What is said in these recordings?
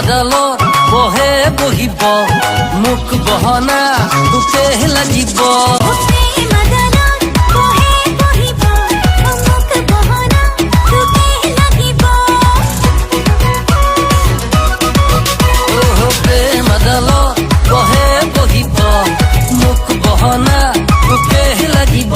আদালত বহে বহিব মোক বহনা তোকে লাগিব প্রেম আদালত বহে বহিব মোক বহনা তোকে লাগিব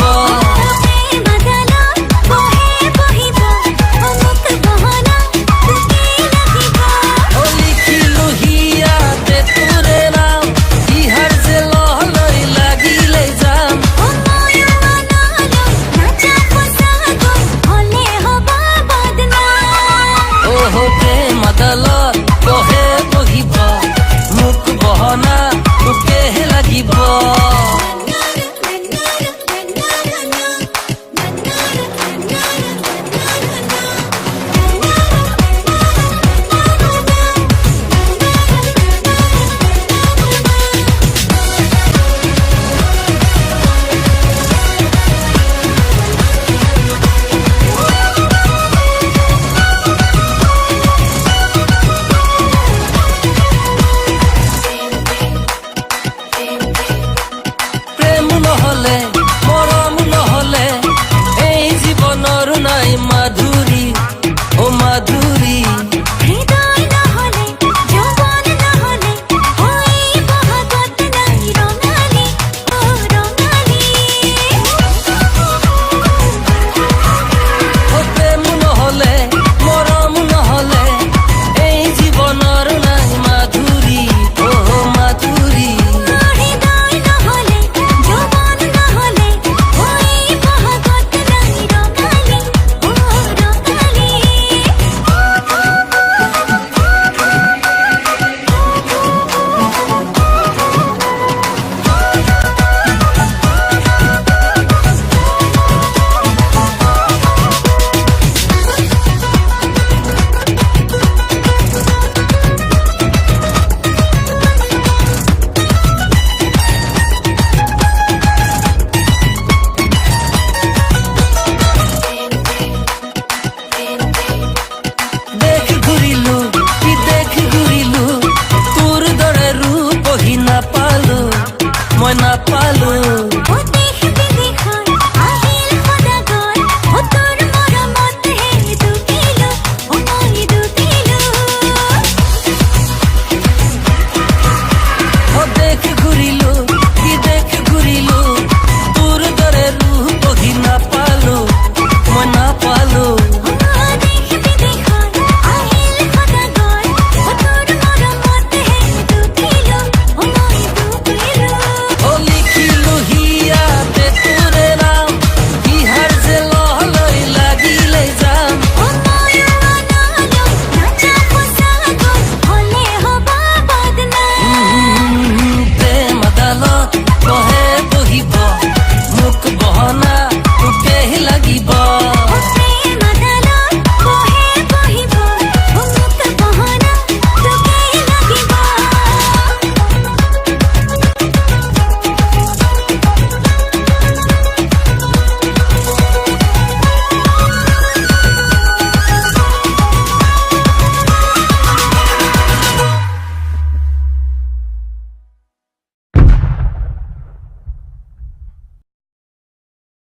মরম নহলে এই জীবনৰ নাই মাধুরী ও মাধুরী হৃদয় নহলে যৌবন নহলে হই বহাগত নাই রঙালী ও রঙালী প্রেম নহলে মরম নহলে এই জীবনৰ নাই মাধুরী ও মাধুরী মই নাপালো দেখ ঘুরিলো কি দেখ ঘুরিলো তোর দরে রূপ বহি নাপালো মই নাপালো বহে বহিব মোক বহনা তোকে লাগিব